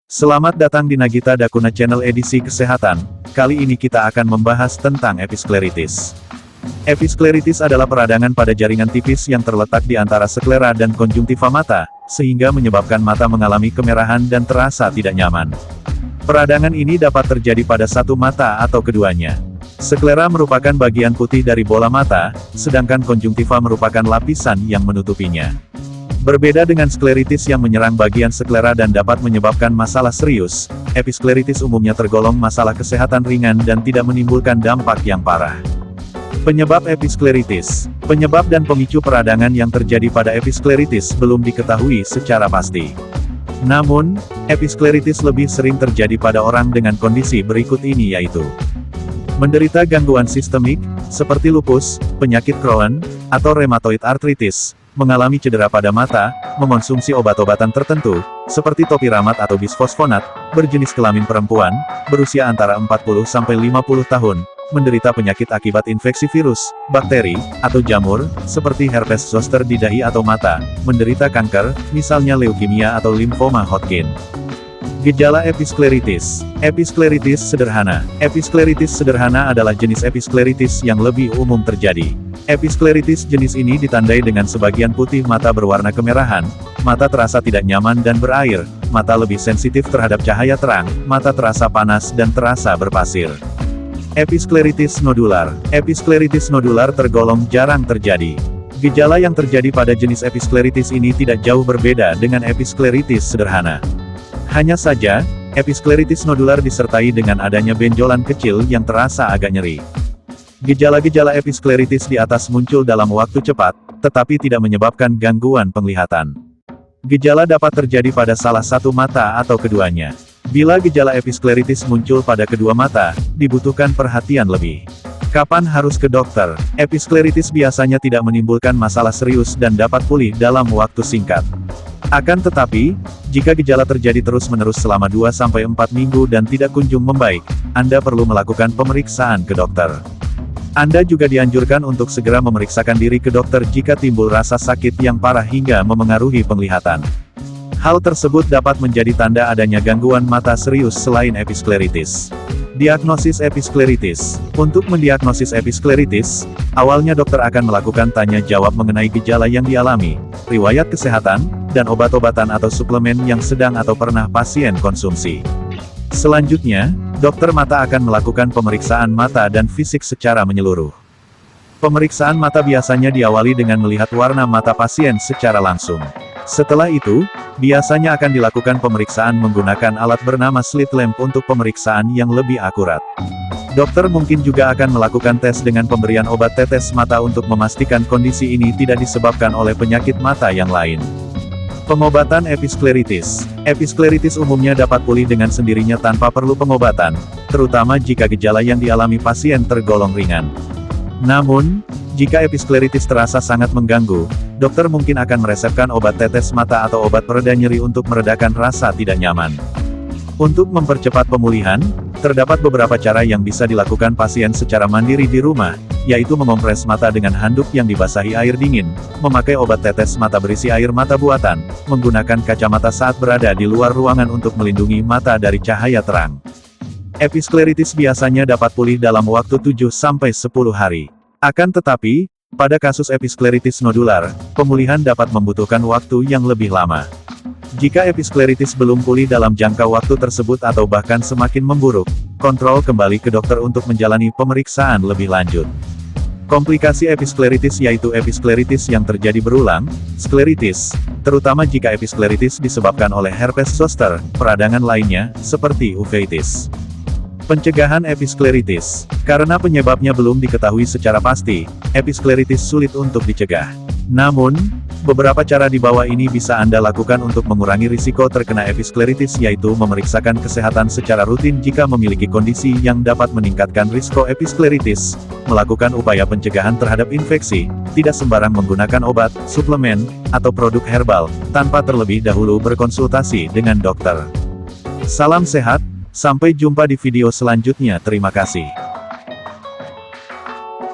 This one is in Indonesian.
Selamat datang di Nagita Dakuna Channel edisi kesehatan. Kali ini kita akan membahas tentang episkleritis. Episkleritis adalah peradangan pada jaringan tipis yang terletak di antara sklera dan konjungtiva mata, sehingga menyebabkan mata mengalami kemerahan dan terasa tidak nyaman. Peradangan ini dapat terjadi pada satu mata atau keduanya. Sklera merupakan bagian putih dari bola mata, sedangkan konjungtiva merupakan lapisan yang menutupinya. Berbeda dengan skleritis yang menyerang bagian sklera dan dapat menyebabkan masalah serius, episkleritis umumnya tergolong masalah kesehatan ringan dan tidak menimbulkan dampak yang parah. Penyebab episkleritis. Penyebab dan pemicu peradangan yang terjadi pada episkleritis belum diketahui secara pasti. Namun, episkleritis lebih sering terjadi pada orang dengan kondisi berikut ini yaitu menderita gangguan sistemik, seperti lupus, penyakit Crohn, atau rheumatoid arthritis, mengalami cedera pada mata, mengonsumsi obat-obatan tertentu, seperti topiramate atau bisfosfonat, berjenis kelamin perempuan, berusia antara 40-50 tahun, menderita penyakit akibat infeksi virus, bakteri, atau jamur, seperti herpes zoster di dahi atau mata, menderita kanker, misalnya leukemia atau limfoma Hodgkin. Gejala episkleritis. Episkleritis sederhana. Episkleritis sederhana adalah jenis episkleritis yang lebih umum terjadi. Episkleritis jenis ini ditandai dengan sebagian putih mata berwarna kemerahan, mata terasa tidak nyaman dan berair, mata lebih sensitif terhadap cahaya terang, mata terasa panas dan terasa berpasir. Episkleritis nodular. Episkleritis nodular tergolong jarang terjadi. Gejala yang terjadi pada jenis episkleritis ini tidak jauh berbeda dengan episkleritis sederhana. Hanya saja, episkleritis nodular disertai dengan adanya benjolan kecil yang terasa agak nyeri. Gejala-gejala episkleritis di atas muncul dalam waktu cepat, tetapi tidak menyebabkan gangguan penglihatan. Gejala dapat terjadi pada salah satu mata atau keduanya. Bila gejala episkleritis muncul pada kedua mata, dibutuhkan perhatian lebih. Kapan harus ke dokter? Episkleritis biasanya tidak menimbulkan masalah serius dan dapat pulih dalam waktu singkat. Akan tetapi, jika gejala terjadi terus-menerus selama 2-4 minggu dan tidak kunjung membaik, Anda perlu melakukan pemeriksaan ke dokter. Anda juga dianjurkan untuk segera memeriksakan diri ke dokter jika timbul rasa sakit yang parah hingga memengaruhi penglihatan. Hal tersebut dapat menjadi tanda adanya gangguan mata serius selain episkleritis. Diagnosis episkleritis. Untuk mendiagnosis episkleritis, awalnya dokter akan melakukan tanya jawab mengenai gejala yang dialami, riwayat kesehatan, dan obat-obatan atau suplemen yang sedang atau pernah pasien konsumsi. Selanjutnya, dokter mata akan melakukan pemeriksaan mata dan fisik secara menyeluruh. Pemeriksaan mata biasanya diawali dengan melihat warna mata pasien secara langsung. Setelah itu, biasanya akan dilakukan pemeriksaan menggunakan alat bernama slit lamp untuk pemeriksaan yang lebih akurat. Dokter mungkin juga akan melakukan tes dengan pemberian obat tetes mata untuk memastikan kondisi ini tidak disebabkan oleh penyakit mata yang lain. Pengobatan episkleritis. Episkleritis umumnya dapat pulih dengan sendirinya tanpa perlu pengobatan, terutama jika gejala yang dialami pasien tergolong ringan. Namun, jika episkleritis terasa sangat mengganggu, dokter mungkin akan meresepkan obat tetes mata atau obat pereda nyeri untuk meredakan rasa tidak nyaman. Untuk mempercepat pemulihan, terdapat beberapa cara yang bisa dilakukan pasien secara mandiri di rumah, yaitu mengompres mata dengan handuk yang dibasahi air dingin, memakai obat tetes mata berisi air mata buatan, menggunakan kacamata saat berada di luar ruangan untuk melindungi mata dari cahaya terang. Episkleritis biasanya dapat pulih dalam waktu 7-10 hari. Akan tetapi, pada kasus episkleritis nodular, pemulihan dapat membutuhkan waktu yang lebih lama. Jika episkleritis belum pulih dalam jangka waktu tersebut atau bahkan semakin memburuk, kontrol kembali ke dokter untuk menjalani pemeriksaan lebih lanjut. Komplikasi episkleritis yaitu episkleritis yang terjadi berulang, skleritis, terutama jika episkleritis disebabkan oleh herpes zoster, peradangan lainnya, seperti uveitis. Pencegahan episkleritis. Karena penyebabnya belum diketahui secara pasti, episkleritis sulit untuk dicegah. Namun, beberapa cara di bawah ini bisa Anda lakukan untuk mengurangi risiko terkena episkleritis yaitu memeriksakan kesehatan secara rutin jika memiliki kondisi yang dapat meningkatkan risiko episkleritis, melakukan upaya pencegahan terhadap infeksi, tidak sembarang menggunakan obat, suplemen, atau produk herbal, tanpa terlebih dahulu berkonsultasi dengan dokter. Salam sehat. Sampai jumpa di video selanjutnya. Terima kasih.